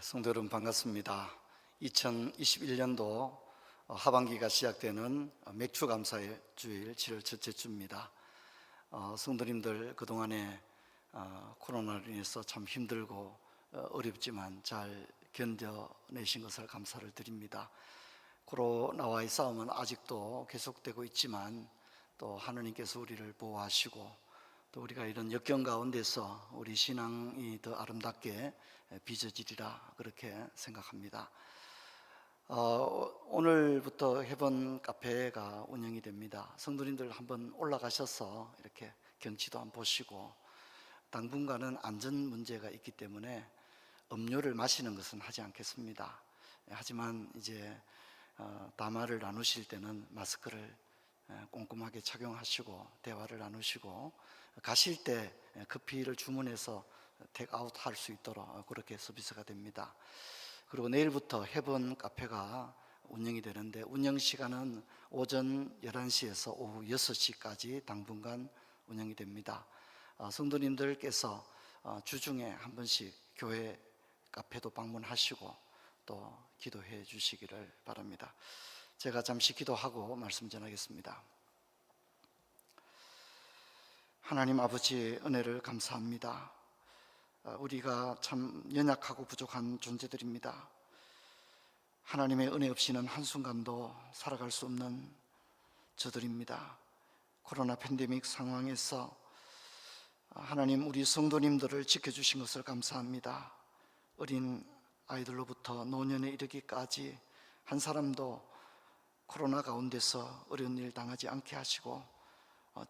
성도 여러분 반갑습니다. 2021년도 하반기가 시작되는 맥주 감사의 주일 7월 첫째 주입니다. 성도님들 그동안에 코로나로 인해서 참 힘들고 어렵지만 잘 견뎌내신 것을 감사를 드립니다. 코로나와의 싸움은 아직도 계속되고 있지만 또 하느님께서 우리를 보호하시고 또 우리가 이런 역경 가운데서 우리 신앙이 더 아름답게 빚어지리라 그렇게 생각합니다. 오늘부터 해본 카페가 운영이 됩니다. 성도님들 한번 올라가셔서 이렇게 경치도 한번 보시고, 당분간은 안전 문제가 있기 때문에 음료를 마시는 것은 하지 않겠습니다. 하지만 이제 담화를 나누실 때는 마스크를 꼼꼼하게 착용하시고 대화를 나누시고, 가실 때 커피를 주문해서 테이크아웃 할 수 있도록 그렇게 서비스가 됩니다. 그리고 내일부터 해본 카페가 운영이 되는데, 운영 시간은 오전 11시에서 오후 6시까지 당분간 운영이 됩니다. 성도님들께서 주중에 한 번씩 교회 카페도 방문하시고 또 기도해 주시기를 바랍니다. 제가 잠시 기도하고 말씀 전하겠습니다. 하나님 아버지의 은혜를 감사합니다. 우리가 참 연약하고 부족한 존재들입니다. 하나님의 은혜 없이는 한순간도 살아갈 수 없는 저들입니다. 코로나 팬데믹 상황에서 하나님 우리 성도님들을 지켜주신 것을 감사합니다. 어린 아이들로부터 노년에 이르기까지 한 사람도 코로나 가운데서 어려운 일 당하지 않게 하시고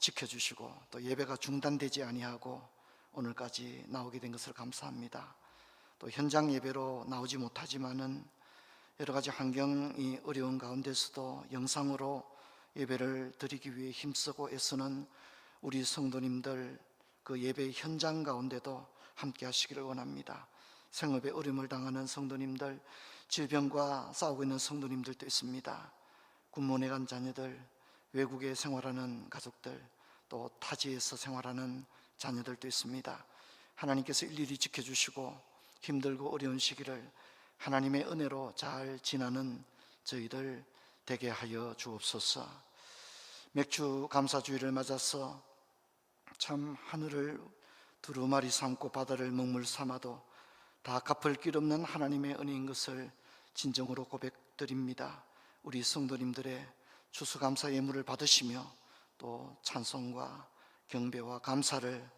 지켜주시고, 또 예배가 중단되지 아니하고 오늘까지 나오게 된 것을 감사합니다. 또 현장 예배로 나오지 못하지만은 여러 가지 환경이 어려운 가운데서도 영상으로 예배를 드리기 위해 힘쓰고 애쓰는 우리 성도님들, 그 예배 현장 가운데도 함께 하시기를 원합니다. 생업에 어려움을 당하는 성도님들, 질병과 싸우고 있는 성도님들도 있습니다. 군문에 간 자녀들, 외국에 생활하는 가족들, 또 타지에서 생활하는 자녀들도 있습니다. 하나님께서 일일이 지켜주시고 힘들고 어려운 시기를 하나님의 은혜로 잘 지나는 저희들 되게 하여 주옵소서. 맥주 감사주의를 맞아서 참 하늘을 두루마리 삼고 바다를 먹물 삼아도 다 갚을 길 없는 하나님의 은혜인 것을 진정으로 고백드립니다. 우리 성도님들의 추수감사 예물을 받으시며 또 찬송과 경배와 감사를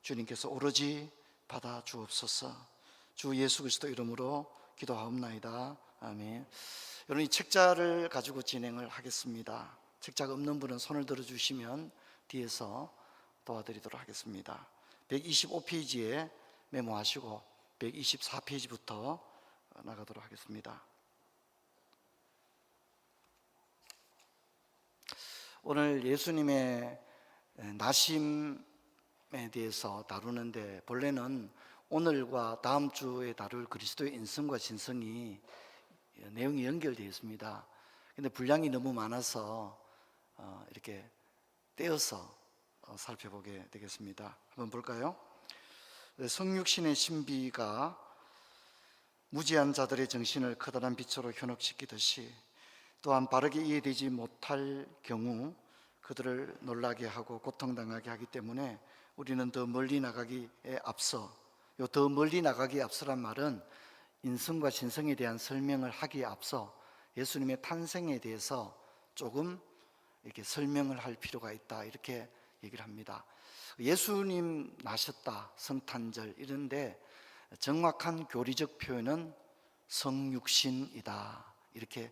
주님께서 오로지 받아 주옵소서. 주 예수 그리스도 이름으로 기도하옵나이다. 아멘. 여러분, 이 책자를 가지고 진행을 하겠습니다. 책자가 없는 분은 손을 들어주시면 뒤에서 도와드리도록 하겠습니다. 125페이지에 메모하시고 124페이지부터 나가도록 하겠습니다. 오늘 예수님의 나심에 대해서 다루는데, 본래는 오늘과 다음 주에 다룰 그리스도의 인성과 진성이 내용이 연결되어 있습니다. 그런데 분량이 너무 많아서 이렇게 떼어서 살펴보게 되겠습니다. 한번 볼까요? 성육신의 신비가 무지한 자들의 정신을 커다란 빛으로 현혹시키듯이, 또한 바르게 이해되지 못할 경우 그들을 놀라게 하고 고통당하게 하기 때문에 우리는 더 멀리 나가기에 앞서, 더 멀리 나가기에 앞서란 말은 인성과 진성에 대한 설명을 하기에 앞서 예수님의 탄생에 대해서 조금 이렇게 설명을 할 필요가 있다, 이렇게 얘기를 합니다. 예수님 나셨다, 성탄절 이런데 정확한 교리적 표현은 성육신이다, 이렇게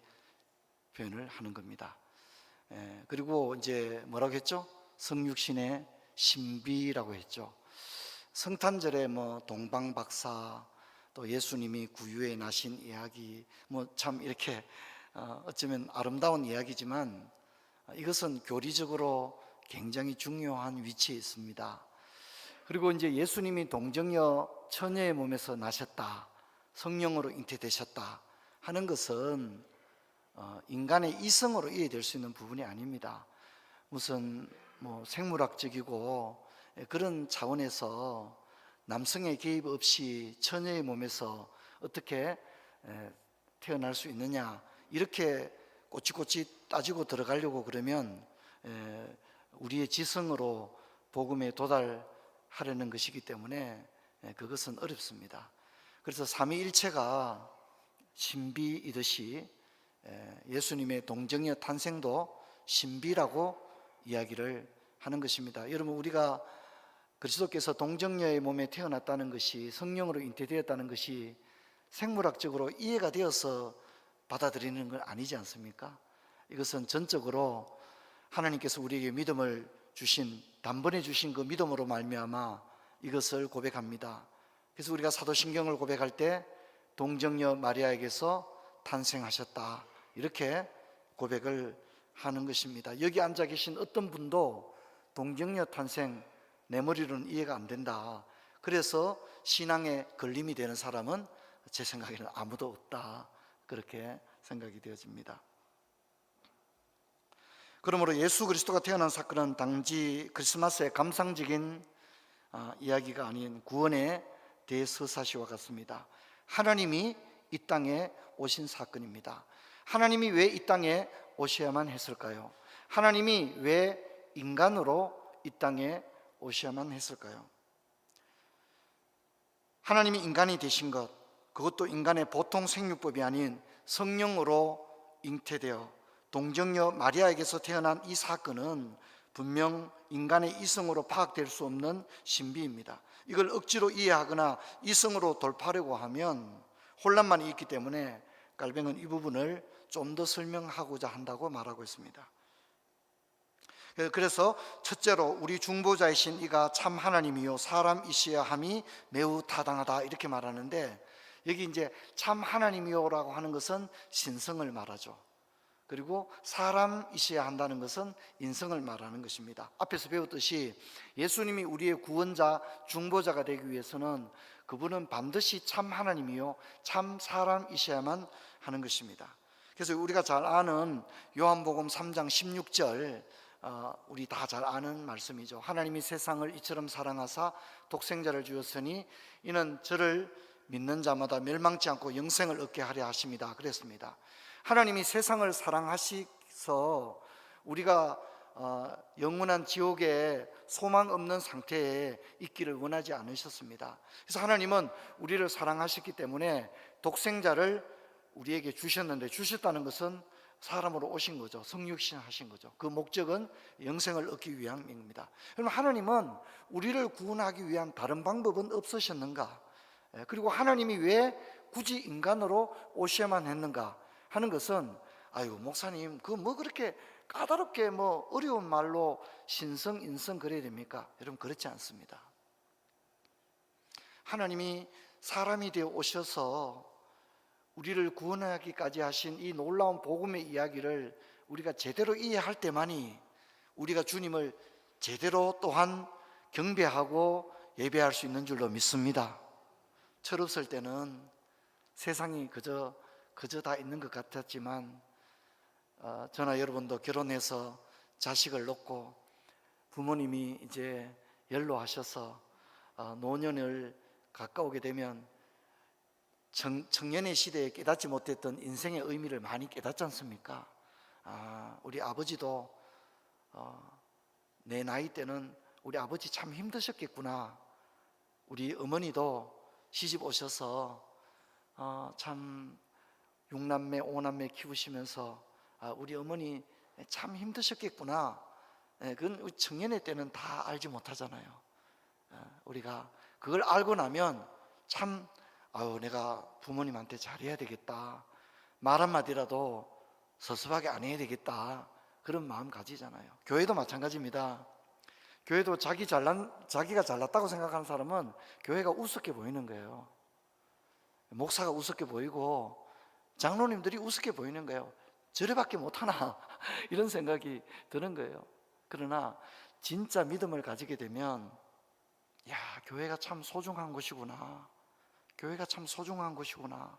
표현을 하는 겁니다. 그리고 이제 뭐라고 했죠? 성육신의 신비라고 했죠. 성탄절에 뭐 동방박사, 또 예수님이 구유에 나신 이야기, 뭐 참 이렇게 어쩌면 아름다운 이야기지만 이것은 교리적으로 굉장히 중요한 위치에 있습니다. 그리고 이제 예수님이 동정녀 처녀의 몸에서 나셨다, 성령으로 잉태되셨다 하는 것은 인간의 이성으로 이해될 수 있는 부분이 아닙니다. 무슨 뭐 생물학적이고 그런 차원에서 남성의 개입 없이 처녀의 몸에서 어떻게 태어날 수 있느냐, 이렇게 꼬치꼬치 따지고 들어가려고 그러면 우리의 지성으로 복음에 도달하려는 것이기 때문에 그것은 어렵습니다. 그래서 삼위일체가 신비이듯이 예수님의 동정녀 탄생도 신비라고 이야기를 하는 것입니다. 여러분, 우리가 그리스도께서 동정녀의 몸에 태어났다는 것이, 성령으로 잉태되었다는 것이 생물학적으로 이해가 되어서 받아들이는 건 아니지 않습니까? 이것은 전적으로 하나님께서 우리에게 믿음을 주신, 단번에 주신 그 믿음으로 말미암아 이것을 고백합니다. 그래서 우리가 사도신경을 고백할 때 동정녀 마리아에게서 탄생하셨다, 이렇게 고백을 하는 것입니다. 여기 앉아 계신 어떤 분도 동정녀 탄생 내 머리로는 이해가 안 된다, 그래서 신앙에 걸림이 되는 사람은 제 생각에는 아무도 없다, 그렇게 생각이 되어집니다. 그러므로 예수 그리스도가 태어난 사건은 단지 크리스마스의 감상적인 이야기가 아닌 구원의 대서사시와 같습니다. 하나님이 이 땅에 오신 사건입니다. 하나님이 왜 이 땅에 오셔야만 했을까요? 하나님이 왜 인간으로 이 땅에 오셔야만 했을까요? 하나님이 인간이 되신 것, 그것도 인간의 보통 생육법이 아닌 성령으로 잉태되어 동정녀 마리아에게서 태어난 이 사건은 분명 인간의 이성으로 파악될 수 없는 신비입니다. 이걸 억지로 이해하거나 이성으로 돌파하려고 하면 혼란만 있기 때문에 깔뱅은 이 부분을 좀 더 설명하고자 한다고 말하고 있습니다. 그래서 첫째로 우리 중보자이신 이가 참 하나님이요 사람이시야 함이 매우 타당하다, 이렇게 말하는데, 여기 이제 참 하나님이요라고 하는 것은 신성을 말하죠. 그리고 사람이셔야 한다는 것은 인성을 말하는 것입니다. 앞에서 배웠듯이 예수님이 우리의 구원자, 중보자가 되기 위해서는 그분은 반드시 참 하나님이요 참 사람이셔야만 하는 것입니다. 그래서 우리가 잘 아는 요한복음 3장 16절, 우리 다 잘 아는 말씀이죠. 하나님이 세상을 이처럼 사랑하사 독생자를 주었으니 이는 저를 믿는 자마다 멸망치 않고 영생을 얻게 하려 하심이다, 그랬습니다. 하나님이 세상을 사랑하셔서 우리가 영원한 지옥에 소망 없는 상태에 있기를 원하지 않으셨습니다. 그래서 하나님은 우리를 사랑하셨기 때문에 독생자를 우리에게 주셨는데, 주셨다는 것은 사람으로 오신 거죠. 성육신 하신 거죠. 그 목적은 영생을 얻기 위함입니다. 그럼 하나님은 우리를 구원하기 위한 다른 방법은 없으셨는가? 그리고 하나님이 왜 굳이 인간으로 오셔야만 했는가 하는 것은, 아이고 목사님 그 뭐 그렇게 까다롭게 뭐 어려운 말로 신성 인성 그래야 됩니까? 여러분, 그렇지 않습니다. 하나님이 사람이 되어 오셔서 우리를 구원하기까지 하신 이 놀라운 복음의 이야기를 우리가 제대로 이해할 때만이 우리가 주님을 제대로 또한 경배하고 예배할 수 있는 줄로 믿습니다. 철없을 때는 세상이 그저 다 있는 것 같았지만, 저나 여러분도 결혼해서 자식을 놓고 부모님이 이제 연로하셔서 노년을 가까우게 되면 청년의 시대에 깨닫지 못했던 인생의 의미를 많이 깨닫지 않습니까? 우리 아버지도 내 나이 때는 우리 아버지 참 힘드셨겠구나, 우리 어머니도 시집 오셔서 참 6남매 5남매 키우시면서 우리 어머니 참 힘드셨겠구나, 그건 청년의 때는 다 알지 못하잖아요. 우리가 그걸 알고 나면 참 내가 부모님한테 잘해야 되겠다, 말 한마디라도 서섭하게 안 해야 되겠다, 그런 마음 가지잖아요. 교회도 마찬가지입니다. 교회도 자기가 잘났다고 생각하는 사람은 교회가 우습게 보이는 거예요. 목사가 우습게 보이고 장로님들이 우습게 보이는 거예요. 저래밖에 못하나 이런 생각이 드는 거예요. 그러나 진짜 믿음을 가지게 되면, 교회가 참 소중한 곳이구나, 교회가 참 소중한 곳이구나,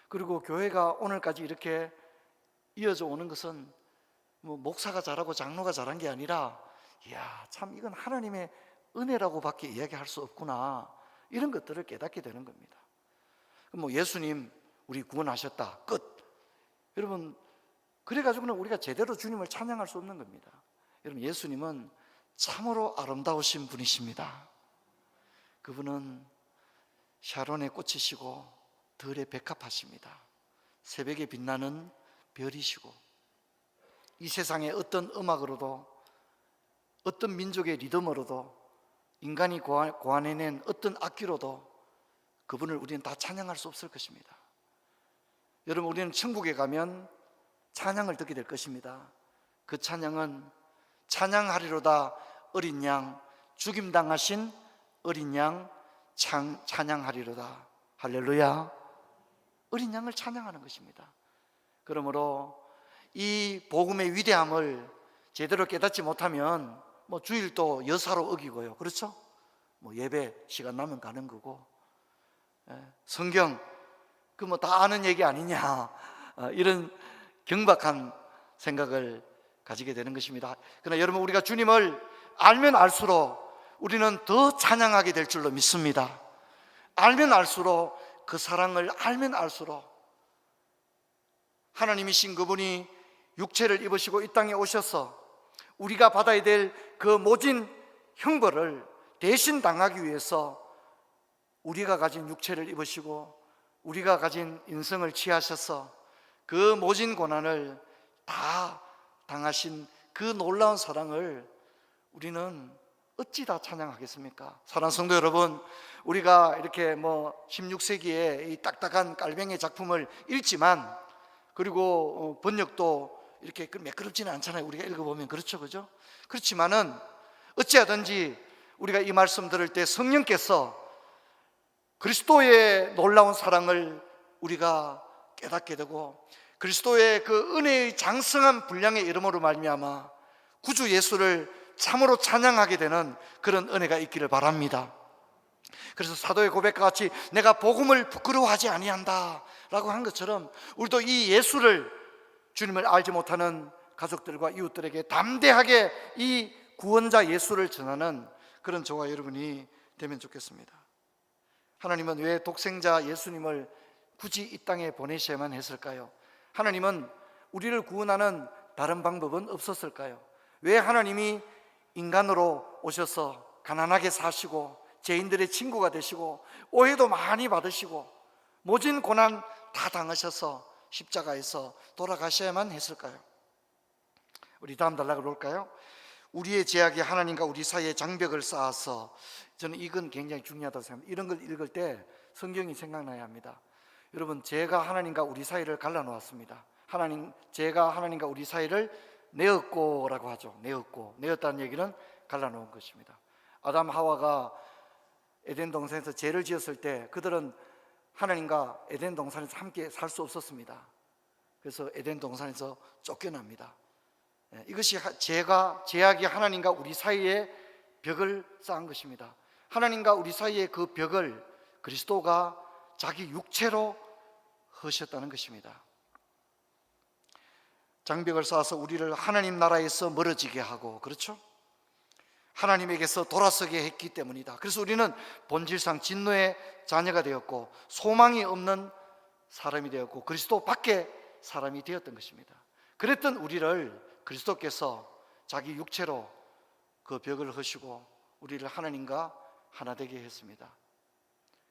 그리고 교회가 오늘까지 이렇게 이어져 오는 것은 뭐 목사가 잘하고 장로가 잘한 게 아니라, 참 이건 하나님의 은혜라고 밖에 이야기할 수 없구나, 이런 것들을 깨닫게 되는 겁니다. 뭐 예수님 우리 구원하셨다 끝. 여러분 그래가지고는 우리가 제대로 주님을 찬양할 수 없는 겁니다. 여러분 예수님은 참으로 아름다우신 분이십니다. 그분은 샤론의 꽃이시고 들의 백합하십니다. 새벽에 빛나는 별이시고 이 세상의 어떤 음악으로도 어떤 민족의 리듬으로도 인간이 고안해낸 어떤 악기로도 그분을 우리는 다 찬양할 수 없을 것입니다. 여러분 우리는 천국에 가면 찬양을 듣게 될 것입니다. 그 찬양은 찬양하리로다 어린 양, 죽임당하신 어린 양 찬양하리로다. 할렐루야. 어린 양을 찬양하는 것입니다. 그러므로 이 복음의 위대함을 제대로 깨닫지 못하면 뭐 주일도 여사로 어기고요, 그렇죠? 뭐 예배 시간 나면 가는 거고, 성경 그 뭐 다 아는 얘기 아니냐, 이런 경박한 생각을 가지게 되는 것입니다. 그러나 여러분 우리가 주님을 알면 알수록 우리는 더 찬양하게 될 줄로 믿습니다. 알면 알수록, 그 사랑을 알면 알수록 하나님이신 그분이 육체를 입으시고 이 땅에 오셔서 우리가 받아야 될 그 모진 형벌을 대신 당하기 위해서 우리가 가진 육체를 입으시고 우리가 가진 인성을 취하셔서 그 모진 고난을 다 당하신 그 놀라운 사랑을 우리는 어찌 다 찬양하겠습니까? 사랑하는 성도 여러분, 우리가 이렇게 뭐 16세기에 이 딱딱한 깔뱅이 작품을 읽지만, 그리고 번역도 이렇게 매끄럽지는 않잖아요. 우리가 읽어보면, 그렇죠, 그죠? 그렇지만은 어찌하든지 우리가 이 말씀 들을 때 성령께서 그리스도의 놀라운 사랑을 우리가 깨닫게 되고, 그리스도의 그 은혜의 장성한 분량의 이름으로 말미암아 구주 예수를 참으로 찬양하게 되는 그런 은혜가 있기를 바랍니다. 그래서 사도의 고백과 같이 내가 복음을 부끄러워하지 아니한다 라고 한 것처럼, 우리도 이 예수를, 주님을 알지 못하는 가족들과 이웃들에게 담대하게 이 구원자 예수를 전하는 그런 저와 여러분이 되면 좋겠습니다. 하나님은 왜 독생자 예수님을 굳이 이 땅에 보내셔야만 했을까요? 하나님은 우리를 구원하는 다른 방법은 없었을까요? 왜 하나님이 인간으로 오셔서 가난하게 사시고 죄인들의 친구가 되시고 오해도 많이 받으시고 모진 고난 다 당하셔서 십자가에서 돌아가셔야만 했을까요? 우리 다음 단락을 볼까요? 우리의 죄악이 하나님과 우리 사이에 장벽을 쌓아서, 저는 이건 굉장히 중요하다고 생각합니다. 이런 걸 읽을 때 성경이 생각나야 합니다. 여러분, 죄가 하나님과 우리 사이를 갈라놓았습니다. 죄가 하나님과 우리 사이를 내었고라고 하죠. 내었다는 얘기는 갈라놓은 것입니다. 아담 하와가 에덴 동산에서 죄를 지었을 때 그들은 하나님과 에덴 동산에서 함께 살 수 없었습니다. 그래서 에덴 동산에서 쫓겨납니다. 이것이 죄악이 하나님과 우리 사이에 벽을 쌓은 것입니다. 하나님과 우리 사이의 그 벽을 그리스도가 자기 육체로 허셨다는 것입니다. 장벽을 쌓아서 우리를 하나님 나라에서 멀어지게 하고, 그렇죠? 하나님에게서 돌아서게 했기 때문이다. 그래서 우리는 본질상 진노의 자녀가 되었고 소망이 없는 사람이 되었고 그리스도 밖에 사람이 되었던 것입니다. 그랬던 우리를 그리스도께서 자기 육체로 그 벽을 허시고 우리를 하나님과 하나 되게 했습니다.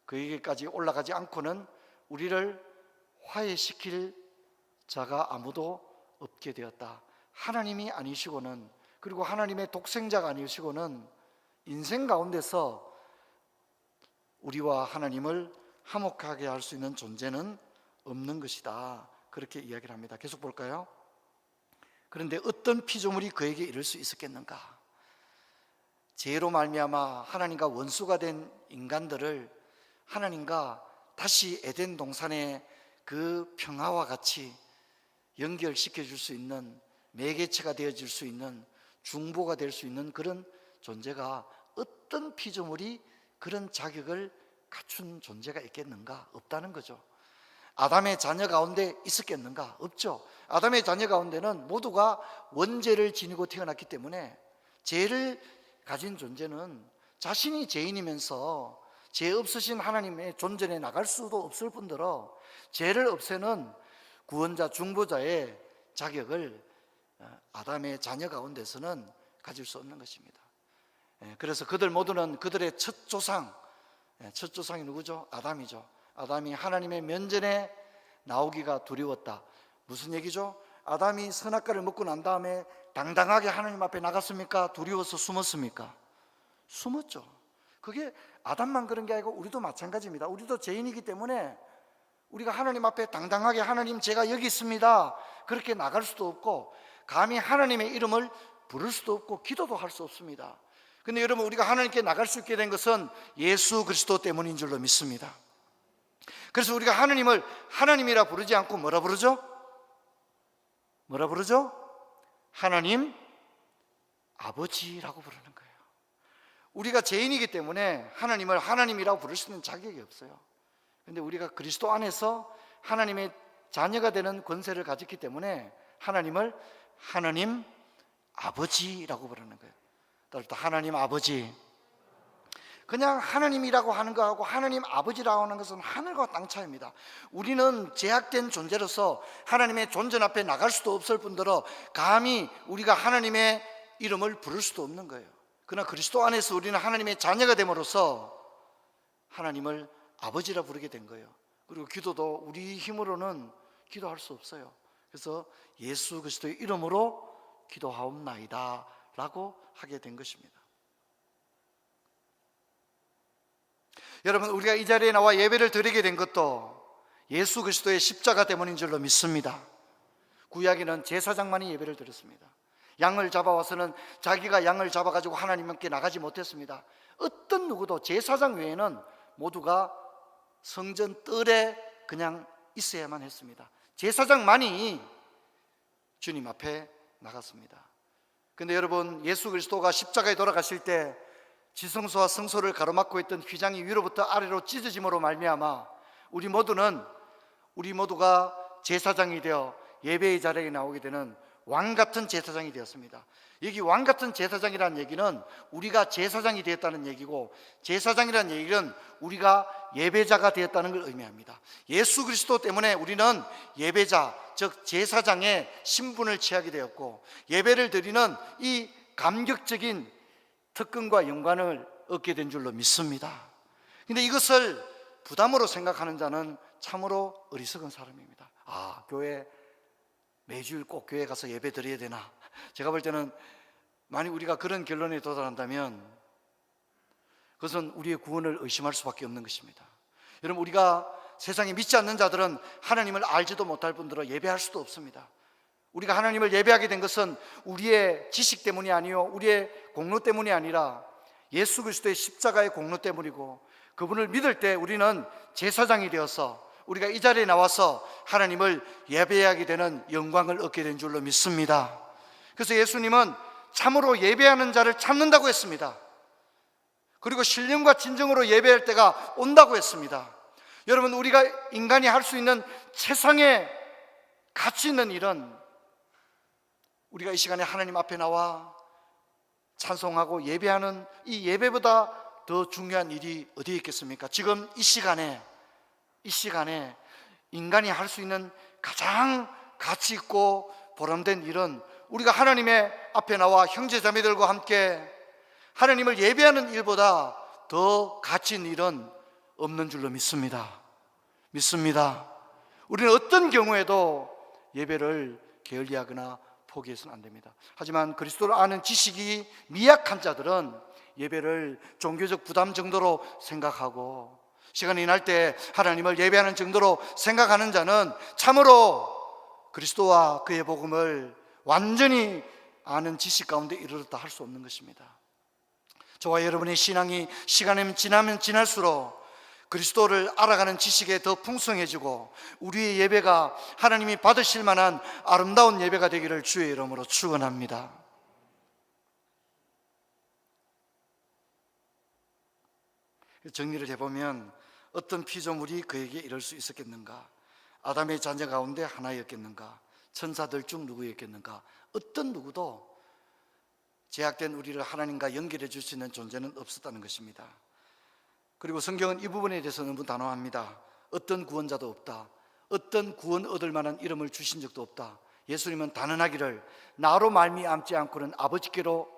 그에게까지 올라가지 않고는 우리를 화해시킬 자가 아무도 없게 되었다. 하나님이 아니시고는, 그리고 하나님의 독생자가 아니시고는 인생 가운데서 우리와 하나님을 화목하게 할 수 있는 존재는 없는 것이다. 그렇게 이야기를 합니다. 계속 볼까요? 그런데 어떤 피조물이 그에게 이를 수 있었겠는가? 죄로 말미암아 하나님과 원수가 된 인간들을 하나님과 다시 에덴 동산의 그 평화와 같이 연결시켜 줄 수 있는, 매개체가 되어질 수 있는, 중보가 될 수 있는 그런 존재가, 어떤 피조물이 그런 자격을 갖춘 존재가 있겠는가? 없다는 거죠. 아담의 자녀 가운데 있었겠는가? 없죠. 아담의 자녀 가운데는 모두가 원죄를 지니고 태어났기 때문에 죄를 가진 존재는 자신이 죄인이면서 죄 없으신 하나님의 존전에 나갈 수도 없을 뿐더러 죄를 없애는 구원자, 중보자의 자격을 아담의 자녀 가운데서는 가질 수 없는 것입니다. 그래서 그들 모두는 그들의 첫 조상이 누구죠? 아담이죠. 아담이 하나님의 면전에 나오기가 두려웠다. 무슨 얘기죠? 아담이 선악과를 먹고 난 다음에 당당하게 하나님 앞에 나갔습니까? 두려워서 숨었습니까? 숨었죠. 그게 아담만 그런 게 아니고 우리도 마찬가지입니다. 우리도 죄인이기 때문에 우리가 하나님 앞에 당당하게 하나님 제가 여기 있습니다 그렇게 나갈 수도 없고, 감히 하나님의 이름을 부를 수도 없고, 기도도 할 수 없습니다. 근데 여러분, 우리가 하나님께 나갈 수 있게 된 것은 예수 그리스도 때문인 줄로 믿습니다. 그래서 우리가 하나님을 하나님이라 부르지 않고 뭐라 부르죠? 뭐라 부르죠? 하나님 아버지라고 부르는 거예요. 우리가 죄인이기 때문에 하나님을 하나님이라고 부를 수 있는 자격이 없어요. 그런데 우리가 그리스도 안에서 하나님의 자녀가 되는 권세를 가졌기 때문에 하나님을 하나님 아버지라고 부르는 거예요. 따라서 하나님 아버지, 그냥 하나님이라고 하는 거하고 하나님 아버지라고 하는 것은 하늘과 땅 차이입니다. 우리는 제약된 존재로서 하나님의 존전 앞에 나갈 수도 없을 뿐더러 감히 우리가 하나님의 이름을 부를 수도 없는 거예요. 그러나 그리스도 안에서 우리는 하나님의 자녀가 됨으로써 하나님을 아버지라 부르게 된 거예요. 그리고 기도도 우리 힘으로는 기도할 수 없어요. 그래서 예수 그리스도의 이름으로 기도하옵나이다 라고 하게 된 것입니다. 여러분, 우리가 이 자리에 나와 예배를 드리게 된 것도 예수 그리스도의 십자가 때문인 줄로 믿습니다. 구약에는 제사장만이 예배를 드렸습니다. 양을 잡아와서는 자기가 양을 잡아가지고 하나님께 나가지 못했습니다. 어떤 누구도 제사장 외에는 모두가 성전 뜰에 그냥 있어야만 했습니다. 제사장만이 주님 앞에 나갔습니다. 근데 여러분, 예수 그리스도가 십자가에 돌아가실 때 지성소와 성소를 가로막고 있던 휘장이 위로부터 아래로 찢어짐으로 말미암아 우리 모두가 제사장이 되어 예배의 자리에 나오게 되는 왕 같은 제사장이 되었습니다. 여기 왕 같은 제사장이라는 얘기는 우리가 제사장이 되었다는 얘기고, 제사장이라는 얘기는 우리가 예배자가 되었다는 걸 의미합니다. 예수 그리스도 때문에 우리는 예배자, 즉 제사장의 신분을 취하게 되었고, 예배를 드리는 이 감격적인 특권과 영광을 얻게 된 줄로 믿습니다. 근데 이것을 부담으로 생각하는 자는 참으로 어리석은 사람입니다. 교회 매주일 꼭 교회 가서 예배 드려야 되나? 제가 볼 때는 만약 우리가 그런 결론에 도달한다면 그것은 우리의 구원을 의심할 수밖에 없는 것입니다. 여러분, 우리가 세상에 믿지 않는 자들은 하나님을 알지도 못할 뿐더러 예배할 수도 없습니다. 우리가 하나님을 예배하게 된 것은 우리의 지식 때문이 아니요, 우리의 공로 때문이 아니라 예수 그리스도의 십자가의 공로 때문이고, 그분을 믿을 때 우리는 제사장이 되어서 우리가 이 자리에 나와서 하나님을 예배하게 되는 영광을 얻게 된 줄로 믿습니다. 그래서 예수님은 참으로 예배하는 자를 찾는다고 했습니다. 그리고 신령과 진정으로 예배할 때가 온다고 했습니다. 여러분, 우리가 인간이 할 수 있는 최상의 가치 있는 일은 우리가 이 시간에 하나님 앞에 나와 찬송하고 예배하는 이 예배보다 더 중요한 일이 어디에 있겠습니까? 지금 이 시간에 인간이 할 수 있는 가장 가치 있고 보람된 일은 우리가 하나님의 앞에 나와 형제자매들과 함께 하나님을 예배하는 일보다 더 가치 있는 일은 없는 줄로 믿습니다. 우리는 어떤 경우에도 예배를 게을리하거나 포기해서는 안 됩니다. 하지만 그리스도를 아는 지식이 미약한 자들은 예배를 종교적 부담 정도로 생각하고, 시간이 날 때 하나님을 예배하는 정도로 생각하는 자는 참으로 그리스도와 그의 복음을 완전히 아는 지식 가운데 이르렀다 할 수 없는 것입니다. 저와 여러분의 신앙이 시간이 지나면 지날수록 그리스도를 알아가는 지식에 더 풍성해지고, 우리의 예배가 하나님이 받으실 만한 아름다운 예배가 되기를 주의 이름으로 축원합니다. 정리를 해보면 어떤 피조물이 그에게 이럴 수 있었겠는가? 아담의 자녀 가운데 하나였겠는가? 천사들 중 누구였겠는가? 어떤 누구도 제약된 우리를 하나님과 연결해 줄 수 있는 존재는 없었다는 것입니다. 그리고 성경은 이 부분에 대해서 너무 단호합니다. 어떤 구원자도 없다. 어떤 구원 얻을 만한 이름을 주신 적도 없다. 예수님은 단언하기를 나로 말미암지 않고는 아버지께로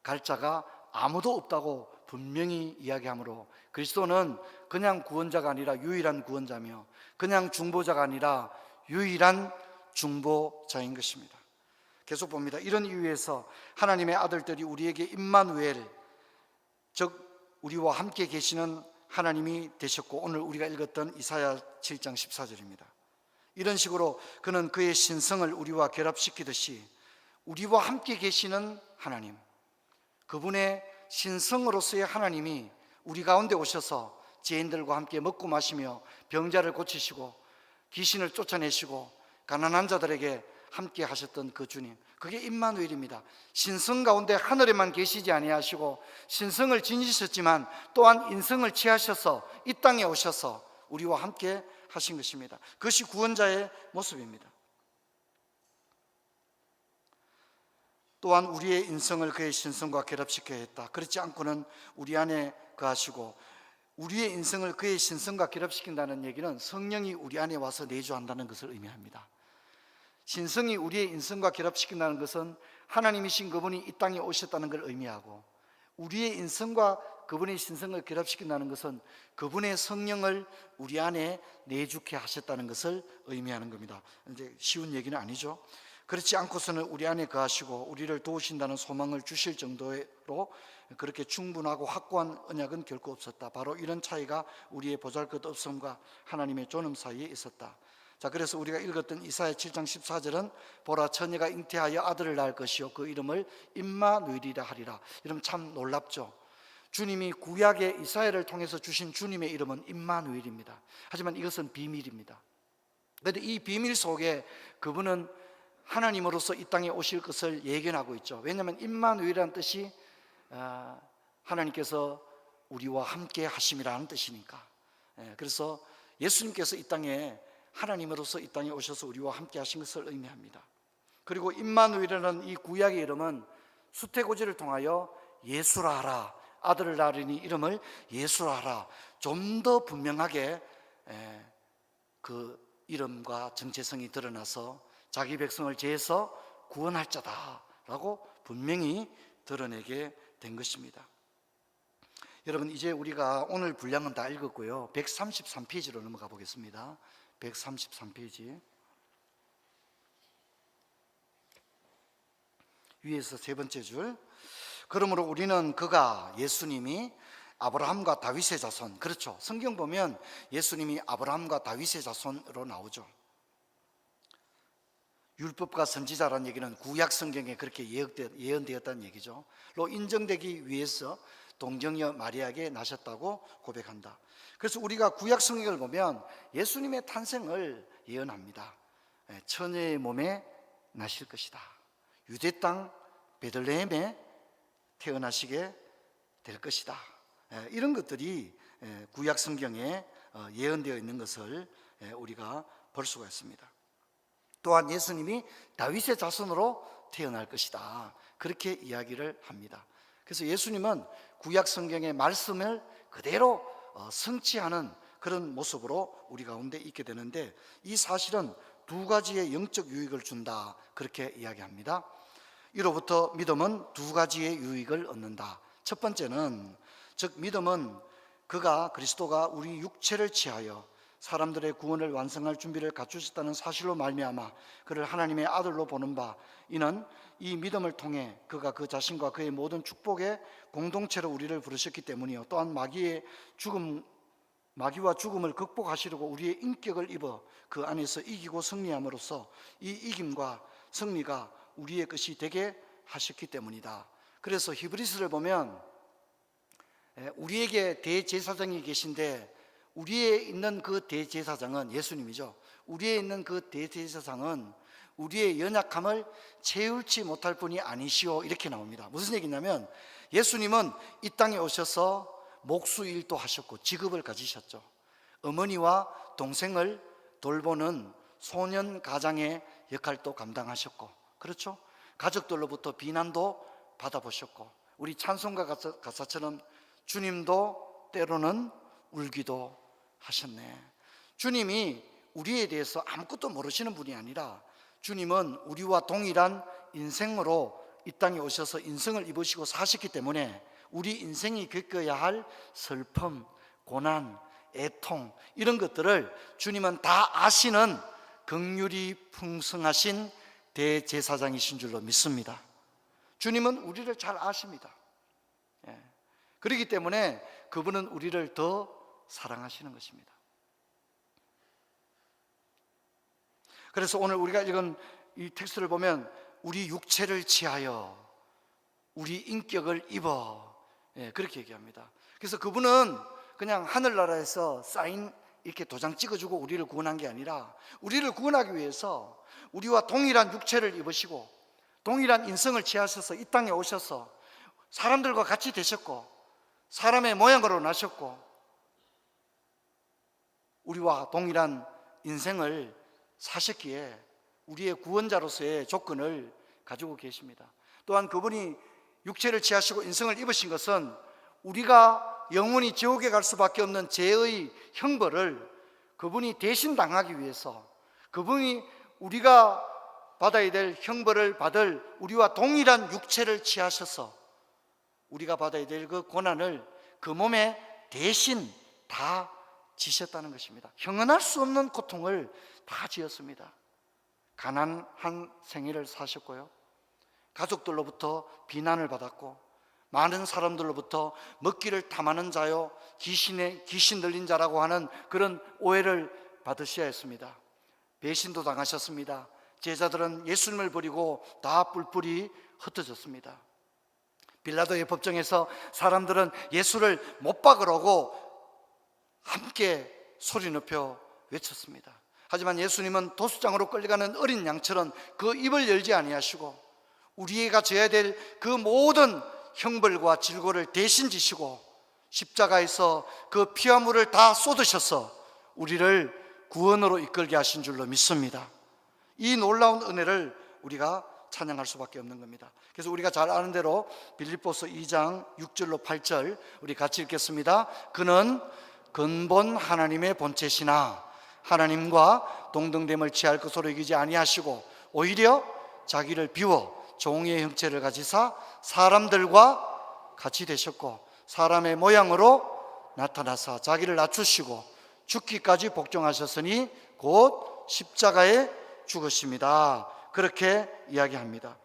갈 자가 아무도 없다고 분명히 이야기하므로 그리스도는 그냥 구원자가 아니라 유일한 구원자며 그냥 중보자가 아니라 유일한 중보자인 것입니다. 계속 봅니다. 이런 이유에서 하나님의 아들들이 우리에게 임마누엘, 즉 우리와 함께 계시는 하나님이 되셨고, 오늘 우리가 읽었던 이사야 7장 14절입니다. 이런 식으로 그는 그의 신성을 우리와 결합시키듯이 우리와 함께 계시는 하나님, 그분의 신성으로서의 하나님이 우리 가운데 오셔서 죄인들과 함께 먹고 마시며 병자를 고치시고 귀신을 쫓아내시고 가난한 자들에게 함께 하셨던 그 주님, 그게 임마누엘입니다. 신성 가운데 하늘에만 계시지 아니하시고 신성을 지니셨지만 또한 인성을 취하셔서 이 땅에 오셔서 우리와 함께 하신 것입니다. 그것이 구원자의 모습입니다. 또한 우리의 인성을 그의 신성과 결합시켜야 했다. 그렇지 않고는 우리 안에 거하시고, 우리의 인성을 그의 신성과 결합시킨다는 얘기는 성령이 우리 안에 와서 내주한다는 것을 의미합니다. 신성이 우리의 인성과 결합시킨다는 것은 하나님이신 그분이 이 땅에 오셨다는 걸 의미하고, 우리의 인성과 그분의 신성을 결합시킨다는 것은 그분의 성령을 우리 안에 내주게 하셨다는 것을 의미하는 겁니다. 이제 쉬운 얘기는 아니죠. 그렇지 않고서는 우리 안에 거하시고 우리를 도우신다는 소망을 주실 정도로 그렇게 충분하고 확고한 언약은 결코 없었다. 바로 이런 차이가 우리의 보잘것없음과 하나님의 존엄 사이에 있었다. 자, 그래서 우리가 읽었던 이사야 7장 14절은 보라, 처녀가 잉태하여 아들을 낳을 것이요 그 이름을 임마누엘이라 하리라. 이러면 참 놀랍죠. 주님이 구약의 이사야를 통해서 주신 주님의 이름은 임마누엘입니다. 하지만 이것은 비밀입니다. 그런데 이 비밀 속에 그분은 하나님으로서 이 땅에 오실 것을 예견하고 있죠. 왜냐하면 임마누엘이라는 뜻이 하나님께서 우리와 함께 하심이라는 뜻이니까. 그래서 예수님께서 이 땅에 하나님으로서 이 땅에 오셔서 우리와 함께 하신 것을 의미합니다. 그리고 임마누엘이라는 이 구약의 이름은 수태고지를 통하여 예수라 하라, 아들을 낳으리니 이름을 예수라 하라, 좀 더 분명하게 그 이름과 정체성이 드러나서 자기 백성을 죄에서 구원할 자다라고 분명히 드러내게 된 것입니다. 여러분, 이제 우리가 오늘 분량은 다 읽었고요. 133페이지로 넘어가 보겠습니다. 133페이지 위에서 세 번째 줄, 그러므로 우리는 그가, 예수님이 아브라함과 다윗의 자손, 그렇죠. 성경 보면 예수님이 아브라함과 다윗의 자손으로 나오죠. 율법과 선지자라는 얘기는 구약 성경에 그렇게 예언되었다는 얘기죠. 로 인정되기 위해서 동정녀 마리아에게 나셨다고 고백한다. 그래서 우리가 구약 성경을 보면 예수님의 탄생을 예언합니다. 처녀의 몸에 나실 것이다. 유대 땅 베들레헴에 태어나시게 될 것이다. 이런 것들이 구약 성경에 예언되어 있는 것을 우리가 볼 수가 있습니다. 또한 예수님이 다윗의 자손으로 태어날 것이다, 그렇게 이야기를 합니다. 그래서 예수님은 구약 성경의 말씀을 그대로 성취하는 그런 모습으로 우리 가운데 있게 되는데, 이 사실은 두 가지의 영적 유익을 준다, 그렇게 이야기합니다. 이로부터 믿음은 두 가지의 유익을 얻는다. 첫 번째는, 즉 믿음은 그리스도가 우리 육체를 취하여 사람들의 구원을 완성할 준비를 갖추셨다는 사실로 말미암아 그를 하나님의 아들로 보는 바, 이는 이 믿음을 통해 그가 그 자신과 그의 모든 축복의 공동체로 우리를 부르셨기 때문이요, 또한 마귀와 죽음을 극복하시려고 우리의 인격을 입어 그 안에서 이기고 승리함으로써 이 이김과 승리가 우리의 것이 되게 하셨기 때문이다. 그래서 히브리서를 보면 우리에게 대제사장이 계신데, 우리에 있는 그 대제사장은 예수님이죠. 우리에 있는 그 대제사장은 우리의 연약함을 채울지 못할 분이 아니시오, 이렇게 나옵니다. 무슨 얘기냐면 예수님은 이 땅에 오셔서 목수일도 하셨고 직업을 가지셨죠. 어머니와 동생을 돌보는 소년 가장의 역할도 감당하셨고, 그렇죠? 가족들로부터 비난도 받아보셨고, 우리 찬송가 가사처럼 주님도 때로는 울기도 하셨네. 주님이 우리에 대해서 아무것도 모르시는 분이 아니라 주님은 우리와 동일한 인생으로 이 땅에 오셔서 인생을 입으시고 사셨기 때문에 우리 인생이 겪어야 할 슬픔, 고난, 애통 이런 것들을 주님은 다 아시는 긍휼이 풍성하신 대제사장이신 줄로 믿습니다. 주님은 우리를 잘 아십니다. 그렇기 때문에 그분은 우리를 더 사랑하시는 것입니다. 그래서 오늘 우리가 읽은 이 텍스트를 보면 우리 육체를 취하여 우리 인격을 입어, 그렇게 얘기합니다. 그래서 그분은 그냥 하늘나라에서 사인 이렇게 도장 찍어주고 우리를 구원한 게 아니라 우리를 구원하기 위해서 우리와 동일한 육체를 입으시고 동일한 인성을 취하셔서 이 땅에 오셔서 사람들과 같이 되셨고 사람의 모양으로 나셨고 우리와 동일한 인생을 사셨기에 우리의 구원자로서의 조건을 가지고 계십니다. 또한 그분이 육체를 취하시고 인성을 입으신 것은 우리가 영원히 지옥에 갈 수밖에 없는 죄의 형벌을 그분이 대신 당하기 위해서 그분이 우리가 받아야 될 형벌을 받을 우리와 동일한 육체를 취하셔서 우리가 받아야 될 그 고난을 그 몸에 대신 다 지셨다는 것입니다. 형언할 수 없는 고통을 다 지었습니다. 가난한 생애를 사셨고요, 가족들로부터 비난을 받았고 많은 사람들로부터 먹기를 탐하는 자요 귀신 들린 자라고 하는 그런 오해를 받으셔야 했습니다. 배신도 당하셨습니다. 제자들은 예수님을 버리고 다 뿔뿔이 흩어졌습니다. 빌라도의 법정에서 사람들은 예수를 못 박으라고 함께 소리 높여 외쳤습니다. 하지만 예수님은 도수장으로 끌려가는 어린 양처럼 그 입을 열지 아니하시고 우리가 져야 될 그 모든 형벌과 질고를 대신 지시고 십자가에서 그 피와 물을 다 쏟으셔서 우리를 구원으로 이끌게 하신 줄로 믿습니다. 이 놀라운 은혜를 우리가 찬양할 수밖에 없는 겁니다. 그래서 우리가 잘 아는 대로 빌립보서 2장 6절로 8절 우리 같이 읽겠습니다. 그는 근본 하나님의 본체시나 하나님과 동등됨을 취할 것으로 여기지 아니하시고 오히려 자기를 비워 종의 형체를 가지사 사람들과 같이 되셨고 사람의 모양으로 나타나사 자기를 낮추시고 죽기까지 복종하셨으니 곧 십자가에 죽으십니다. 그렇게 이야기합니다.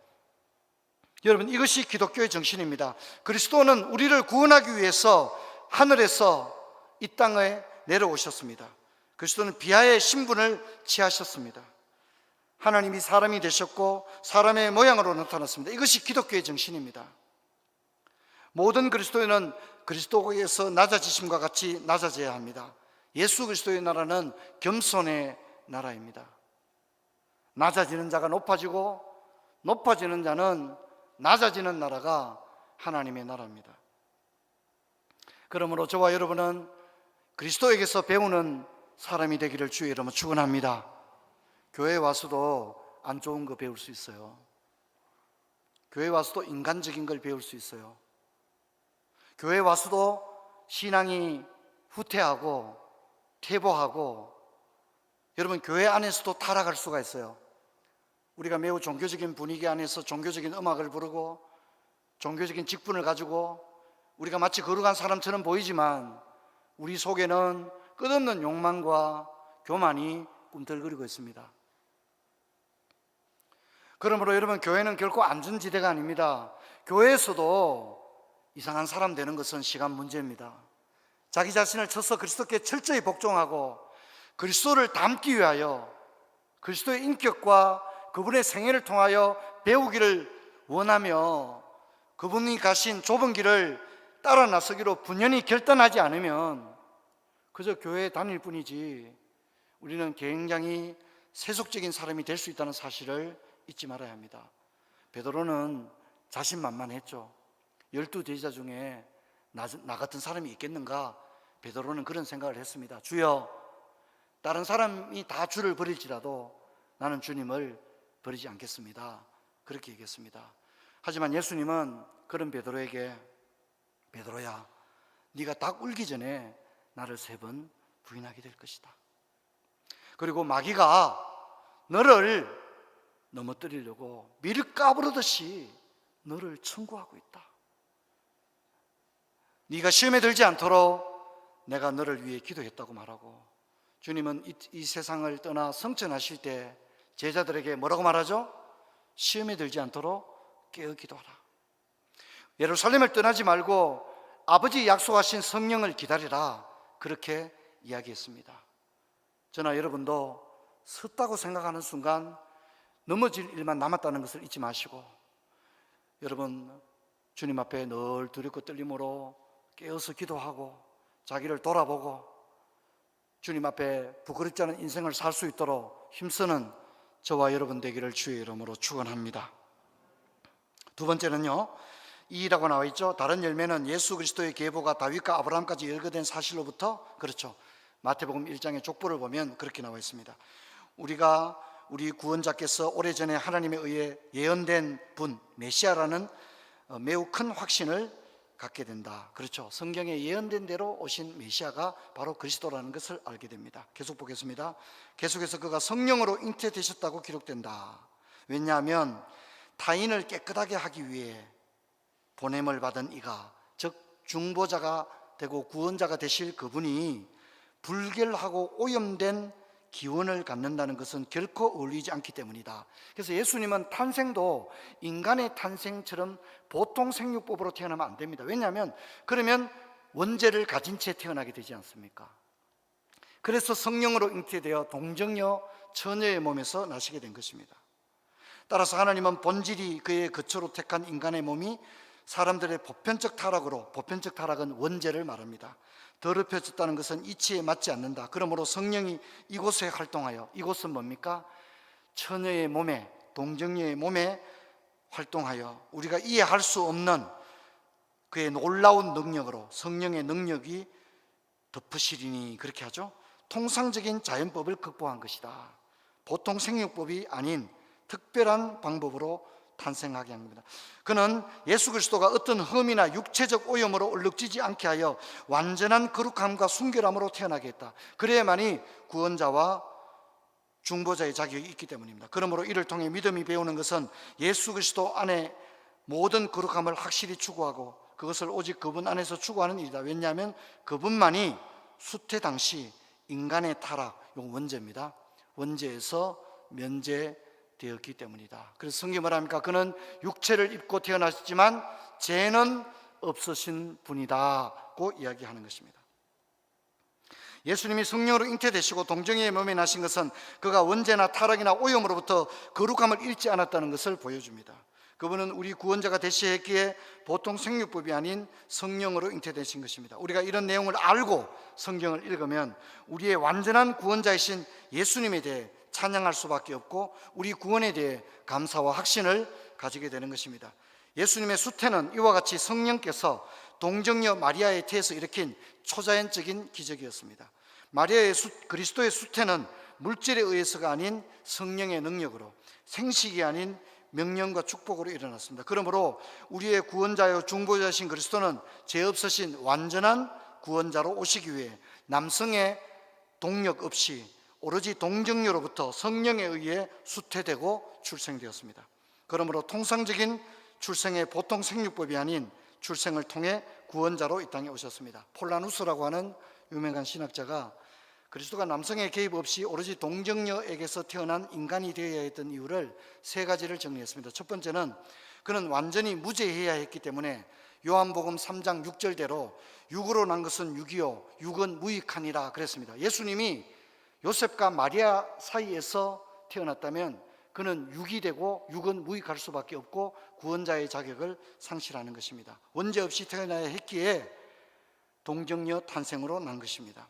여러분, 이것이 기독교의 정신입니다. 그리스도는 우리를 구원하기 위해서 하늘에서 이 땅에 내려오셨습니다. 그리스도는 비하의 신분을 취하셨습니다. 하나님이 사람이 되셨고 사람의 모양으로 나타났습니다. 이것이 기독교의 정신입니다. 모든 그리스도인은 그리스도에서 낮아지심과 같이 낮아져야 합니다. 예수 그리스도의 나라는 겸손의 나라입니다. 낮아지는 자가 높아지고 높아지는 자는 낮아지는 나라가 하나님의 나라입니다. 그러므로 저와 여러분은 그리스도에게서 배우는 사람이 되기를 주의 이름으로 축원합니다. 교회에 와서도 안 좋은 거 배울 수 있어요. 교회에 와서도 인간적인 걸 배울 수 있어요. 교회에 와서도 신앙이 후퇴하고 퇴보하고 여러분 교회 안에서도 타락할 수가 있어요. 우리가 매우 종교적인 분위기 안에서 종교적인 음악을 부르고 종교적인 직분을 가지고 우리가 마치 거룩한 사람처럼 보이지만 우리 속에는 끝없는 욕망과 교만이 꿈틀거리고 있습니다. 그러므로 여러분 교회는 결코 안전지대가 아닙니다. 교회에서도 이상한 사람 되는 것은 시간 문제입니다. 자기 자신을 쳐서 그리스도께 철저히 복종하고 그리스도를 닮기 위하여 그리스도의 인격과 그분의 생애를 통하여 배우기를 원하며 그분이 가신 좁은 길을 따라 나서기로 분연히 결단하지 않으면 그저 교회에 다닐 뿐이지 우리는 굉장히 세속적인 사람이 될 수 있다는 사실을 잊지 말아야 합니다. 베드로는 자신만만했죠. 12제자 중에 나 같은 사람이 있겠는가? 베드로는 그런 생각을 했습니다. 주여, 다른 사람이 다 주를 버릴지라도 나는 주님을 버리지 않겠습니다. 그렇게 얘기했습니다. 하지만 예수님은 그런 베드로에게 베드로야, 네가 닭 울기 전에 나를 3번 부인하게 될 것이다. 그리고 마귀가 너를 넘어뜨리려고 밀을 까부르듯이 너를 청구하고 있다. 네가 시험에 들지 않도록 내가 너를 위해 기도했다고 말하고, 주님은 이 세상을 떠나 성천하실 때 제자들에게 뭐라고 말하죠? 시험에 들지 않도록 깨어 기도하라. 예루살렘을 떠나지 말고 아버지 약속하신 성령을 기다리라, 그렇게 이야기했습니다. 저나 여러분도 섰다고 생각하는 순간 넘어질 일만 남았다는 것을 잊지 마시고, 여러분 주님 앞에 늘 두렵고 떨림으로 깨어서 기도하고 자기를 돌아보고 주님 앞에 부끄럽지 않은 인생을 살 수 있도록 힘쓰는 저와 여러분 되기를 주의 이름으로 축원합니다. 두 번째는요, 이라고 나와 있죠. 다른 열매는 예수 그리스도의 계보가 다윗과 아브라함까지 열거된 사실로부터, 그렇죠, 마태복음 1장의 족보를 보면 그렇게 나와 있습니다. 우리 구원자께서 오래전에 하나님에 의해 예언된 분 메시아라는 매우 큰 확신을 갖게 된다. 그렇죠, 성경에 예언된 대로 오신 메시아가 바로 그리스도라는 것을 알게 됩니다. 계속 보겠습니다. 계속해서 그가 성령으로 잉태되셨다고 기록된다. 왜냐하면 타인을 깨끗하게 하기 위해 보냄을 받은 이가, 즉 중보자가 되고 구원자가 되실 그분이 불결하고 오염된 기원을 갖는다는 것은 결코 어울리지 않기 때문이다. 그래서 예수님은 탄생도 인간의 탄생처럼 보통 생육법으로 태어나면 안 됩니다. 왜냐하면 그러면 원죄를 가진 채 태어나게 되지 않습니까? 그래서 성령으로 잉태되어 동정녀 처녀의 몸에서 나시게 된 것입니다. 따라서 하나님은 본질이 그의 거처로 택한 인간의 몸이 사람들의 보편적 타락으로, 보편적 타락은 원죄를 말합니다, 더럽혀졌다는 것은 이치에 맞지 않는다. 그러므로 성령이 이곳에 활동하여, 이곳은 뭡니까? 처녀의 몸에, 동정녀의 몸에 활동하여 우리가 이해할 수 없는 그의 놀라운 능력으로, 성령의 능력이 덮으시리니, 그렇게 하죠. 통상적인 자연법을 극복한 것이다. 보통 생육법이 아닌 특별한 방법으로 탄생하게 한 겁니다. 그는 예수 그리스도가 어떤 흠이나 육체적 오염으로 얼룩지지 않게 하여 완전한 거룩함과 순결함으로 태어나게 했다. 그래야만이 구원자와 중보자의 자격이 있기 때문입니다. 그러므로 이를 통해 믿음이 배우는 것은 예수 그리스도 안에 모든 거룩함을 확실히 추구하고 그것을 오직 그분 안에서 추구하는 일이다. 왜냐하면 그분만이 수태 당시 인간의 타락, 이건 원죄입니다, 원죄에서 면제되었기 때문이다. 그래서 성경이 뭐랍니까? 그는 육체를 입고 태어나셨지만 죄는 없으신 분이다고 이야기하는 것입니다. 예수님이 성령으로 잉태되시고 동정녀의 몸에 나신 것은 그가 원죄나 타락이나 오염으로부터 거룩함을 잃지 않았다는 것을 보여줍니다. 그분은 우리 구원자가 되시기에 보통 생육법이 아닌 성령으로 잉태되신 것입니다. 우리가 이런 내용을 알고 성경을 읽으면 우리의 완전한 구원자이신 예수님에 대해 찬양할 수밖에 없고 우리 구원에 대해 감사와 확신을 가지게 되는 것입니다. 예수님의 수태는 이와 같이 성령께서 동정녀 마리아의 태에서 일으킨 초자연적인 기적이었습니다. 마리아의 그리스도의 수태는 물질에 의해서가 아닌 성령의 능력으로, 생식이 아닌 명령과 축복으로 일어났습니다. 그러므로 우리의 구원자요 중보자이신 그리스도는 죄 없으신 완전한 구원자로 오시기 위해 남성의 동력 없이 오로지 동정녀로부터 성령에 의해 수태되고 출생되었습니다. 그러므로 통상적인 출생의 보통 생육법이 아닌 출생을 통해 구원자로 이 땅에 오셨습니다. 폴라누스라고 하는 유명한 신학자가 그리스도가 남성의 개입 없이 오로지 동정녀에게서 태어난 인간이 되어야 했던 이유를 3가지를 정리했습니다. 첫 번째는 그는 완전히 무죄해야 했기 때문에 요한복음 3장 6절대로 육으로 난 것은 육이요 육은 무익하니라 그랬습니다. 예수님이 요셉과 마리아 사이에서 태어났다면 그는 육이 되고 육은 무익할 수밖에 없고 구원자의 자격을 상실하는 것입니다. 원죄 없이 태어나야 했기에 동정녀 탄생으로 난 것입니다.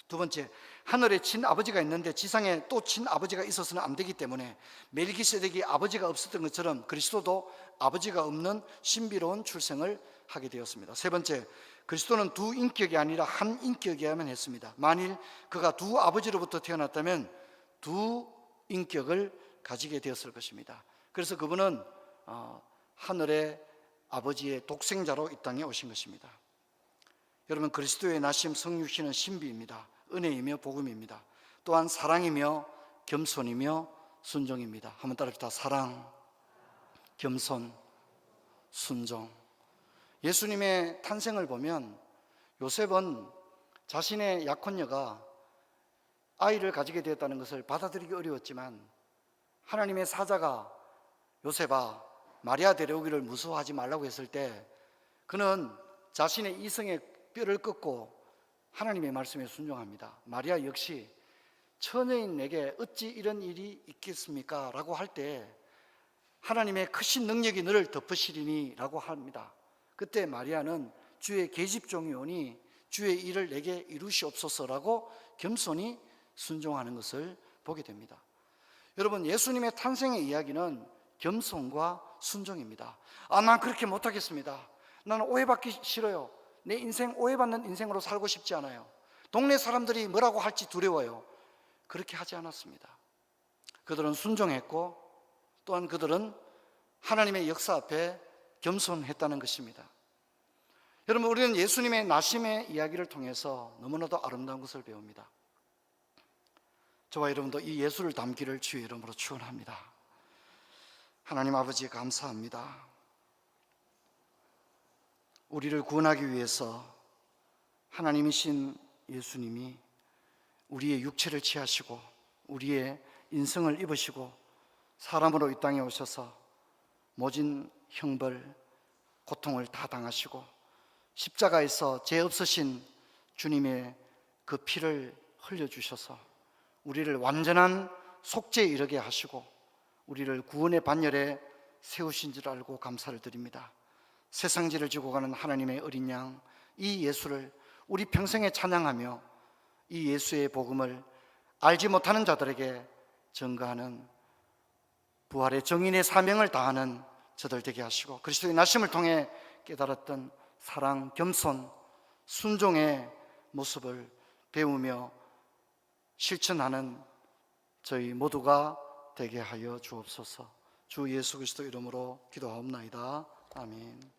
두 번째, 하늘에 친아버지가 있는데 지상에 또 친아버지가 있어서는 안 되기 때문에 멜기세덱이 아버지가 없었던 것처럼 그리스도도 아버지가 없는 신비로운 출생을 하게 되었습니다. 세 번째, 그리스도는 두 인격이 아니라 한 인격이어야만 했습니다. 만일 그가 두 아버지로부터 태어났다면 두 인격을 가지게 되었을 것입니다. 그래서 그분은 하늘의 아버지의 독생자로 이 땅에 오신 것입니다. 여러분, 그리스도의 나심 성육신은 신비입니다. 은혜이며 복음입니다. 또한 사랑이며 겸손이며 순종입니다. 한번 따라합시다. 사랑, 겸손, 순종. 예수님의 탄생을 보면 요셉은 자신의 약혼녀가 아이를 가지게 되었다는 것을 받아들이기 어려웠지만 하나님의 사자가 요셉아 마리아 데려오기를 무서워하지 말라고 했을 때 그는 자신의 이성의 뼈를 꺾고 하나님의 말씀에 순종합니다. 마리아 역시 처녀인 내게 어찌 이런 일이 있겠습니까? 라고 할 때 하나님의 크신 능력이 너를 덮으시리니 라고 합니다. 그때 마리아는 주의 계집종이 오니 주의 일을 내게 이루시옵소서라고 겸손히 순종하는 것을 보게 됩니다. 여러분, 예수님의 탄생의 이야기는 겸손과 순종입니다. 난 그렇게 못하겠습니다. 나는 오해받기 싫어요. 내 인생 오해받는 인생으로 살고 싶지 않아요. 동네 사람들이 뭐라고 할지 두려워요. 그렇게 하지 않았습니다. 그들은 순종했고 또한 그들은 하나님의 역사 앞에 겸손했다는 것입니다. 여러분, 우리는 예수님의 나심의 이야기를 통해서 너무나도 아름다운 것을 배웁니다. 저와 여러분도 이 예수를 담기를 주의 이름으로 축원합니다. 하나님 아버지 감사합니다. 우리를 구원하기 위해서 하나님이신 예수님이 우리의 육체를 취하시고 우리의 인성을 입으시고 사람으로 이 땅에 오셔서 모진 형벌, 고통을 다 당하시고 십자가에서 죄 없으신 주님의 그 피를 흘려주셔서 우리를 완전한 속죄에 이르게 하시고 우리를 구원의 반열에 세우신 줄 알고 감사를 드립니다. 세상지를 지고 가는 하나님의 어린 양, 이 예수를 우리 평생에 찬양하며 이 예수의 복음을 알지 못하는 자들에게 전가하는 부활의 정인의 사명을 다하는 저들 되게 하시고 그리스도의 나심을 통해 깨달았던 사랑, 겸손, 순종의 모습을 배우며 실천하는 저희 모두가 되게 하여 주옵소서. 주 예수 그리스도 이름으로 기도하옵나이다. 아멘.